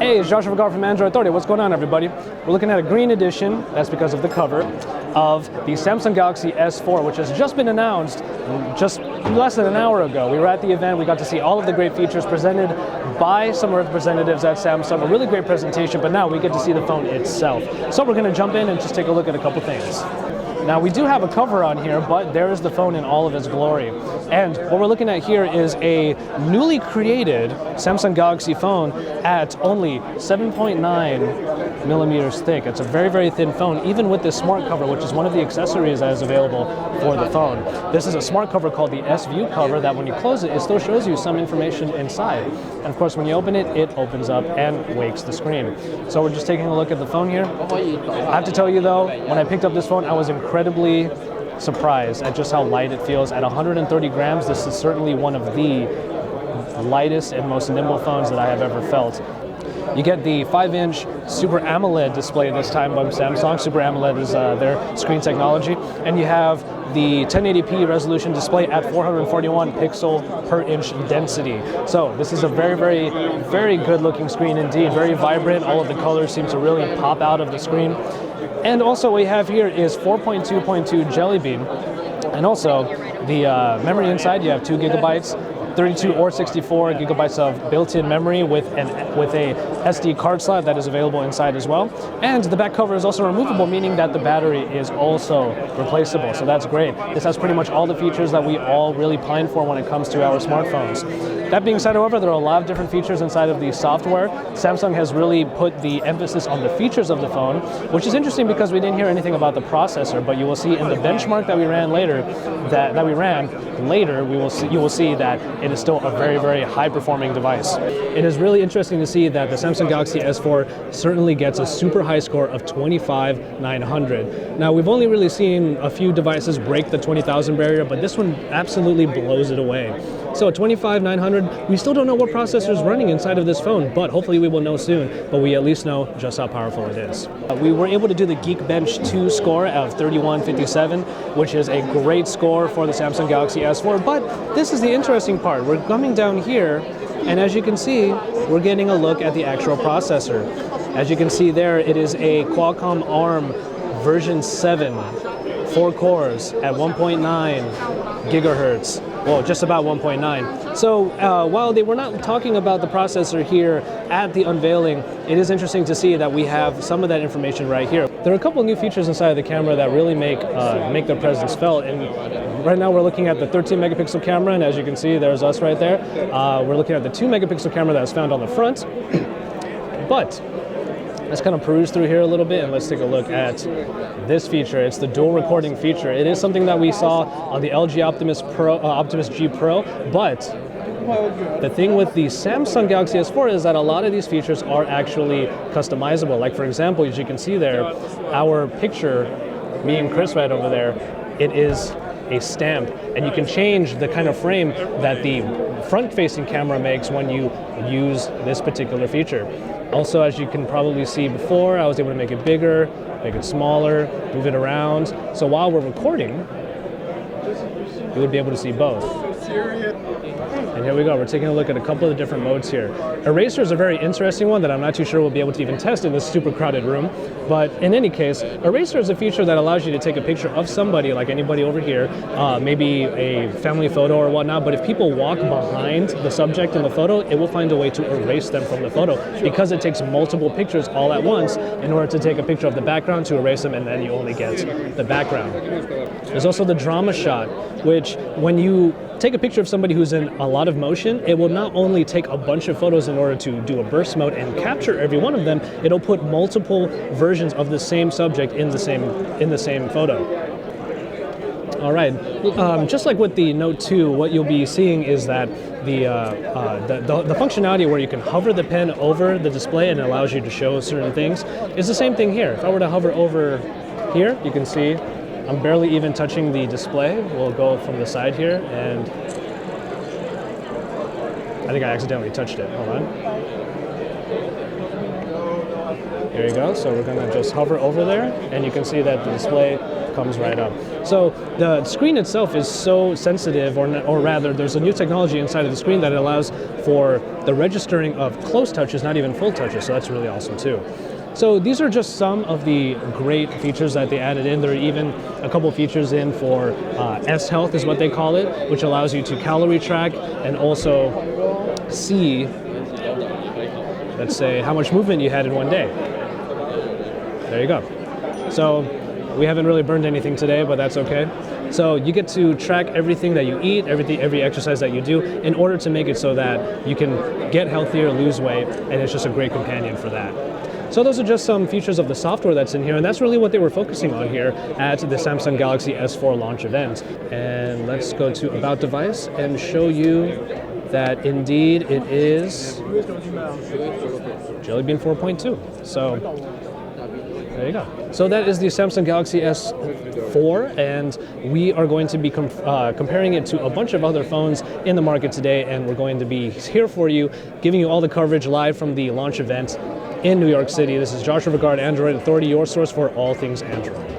Hey, it's Joshua Vergara from Android Authority. What's going on, everybody? We're looking at a green edition, that's because of the cover, of the Samsung Galaxy S4, which has just been announced just less than an hour ago. We were at the event, we got to see all of the great features presented by some representatives at Samsung, a really great presentation, but now we get to see the phone itself. So we're gonna jump in and just take a look at a couple things. Now we do have a cover on here, but there is the phone in all of its glory. And what we're looking at here is a newly created Samsung Galaxy phone at only 7.9 millimeters thick. It's a very, very thin phone, even with this smart cover, which is one of the accessories that is available for the phone. This is a smart cover called the S-View cover that when you close it, it still shows you some information inside. And of course, when you open it, it opens up and wakes the screen. So we're just taking a look at the phone here. I have to tell you though, when I picked up this phone, I was incredibly surprised at just how light it feels. At 130 grams, this is certainly one of the lightest and most nimble phones that I have ever felt. You get the 5-inch Super AMOLED display this time by Samsung. Super AMOLED is their screen technology. And you have the 1080p resolution display at 441 pixel per inch density. So this is a very, very, very good looking screen indeed. Very vibrant. All of the colors seem to really pop out of the screen. And also what we have here is 4.2.2 Jelly Bean. And also the memory inside, you have 2 gigabytes. 32 or 64 gigabytes of built-in memory with a SD card slot that is available inside as well. And the back cover is also removable, meaning that the battery is also replaceable. So that's great. This has pretty much all the features that we all really pine for when it comes to our smartphones. That being said, however, there are a lot of different features inside of the software. Samsung has really put the emphasis on the features of the phone, which is interesting because we didn't hear anything about the processor, but you will see in the benchmark that we ran later, you will see that it is still a very, very high-performing device. It is really interesting to see that the Samsung Galaxy S4 certainly gets a super high score of 25,900. Now, we've only really seen a few devices break the 20,000 barrier, but this one absolutely blows it away. So at 25,900, we still don't know what processor is running inside of this phone, but hopefully we will know soon, but we at least know just how powerful it is. We were able to do the Geekbench 2 score of 3157, which is a great score for the Samsung Galaxy S4, but this is the interesting part. We're coming down here, and as you can see, we're getting a look at the actual processor. As you can see there, it is a Qualcomm ARM version 7, 4 cores at 1.9 gigahertz. Well, just about 1.9. So while they were not talking about the processor here at the unveiling, it is interesting to see that we have some of that information right here. There are a couple of new features inside of the camera that really make their presence felt. And right now we're looking at the 13 megapixel camera, and as you can see, there's us right there. We're looking at the 2 megapixel camera that is found on the front. But let's kind of peruse through here a little bit and let's take a look at this feature. It's the dual recording feature. It is something that we saw on the LG Optimus G Pro, but the thing with the Samsung Galaxy S4 is that a lot of these features are actually customizable. Like for example, as you can see there, our picture, me and Chris right over there, it is a stamp, and you can change the kind of frame that the front-facing camera makes when you use this particular feature. Also, as you can probably see before, I was able to make it bigger, make it smaller, move it around. So while we're recording, you would be able to see both. And here we go, we're taking a look at a couple of the different modes here. Eraser is a very interesting one that I'm not too sure we'll be able to even test in this super crowded room. But in any case, Eraser is a feature that allows you to take a picture of somebody, like anybody over here, maybe a family photo or whatnot, but if people walk behind the subject in the photo, it will find a way to erase them from the photo because it takes multiple pictures all at once in order to take a picture of the background to erase them, and then you only get the background. There's also the drama shot, which when you take a picture of somebody who's in a lot of motion, it will not only take a bunch of photos in order to do a burst mode and capture every one of them, it'll put multiple versions of the same subject in the same photo. All right, just like with the Note 2, what you'll be seeing is that the functionality where you can hover the pen over the display and it allows you to show certain things is the same thing here. If I were to hover over here, you can see I'm barely even touching the display. We'll go from the side here, and I think I accidentally touched it. Hold on. Here you go. So we're going to just hover over there, and you can see that the display comes right up. So the screen itself is so sensitive, or rather, there's a new technology inside of the screen that allows for the registering of close touches, not even full touches. So that's really awesome too. So these are just some of the great features that they added in. There are even a couple features in for S Health is what they call it, which allows you to calorie track and also see, let's say, how much movement you had in one day. There you go. So we haven't really burned anything today, but that's okay. So you get to track everything that you eat, every exercise that you do, in order to make it so that you can get healthier, lose weight, and it's just a great companion for that. So those are just some features of the software that's in here, and that's really what they were focusing on here at the Samsung Galaxy S4 launch event. And let's go to About Device and show you that indeed it is Jelly Bean 4.2. So there you go. So that is the Samsung Galaxy S4, and we are going to be comparing it to a bunch of other phones in the market today, and we're going to be here for you, giving you all the coverage live from the launch event in New York City. This is Joshua Regard, Android Authority, your source for all things Android.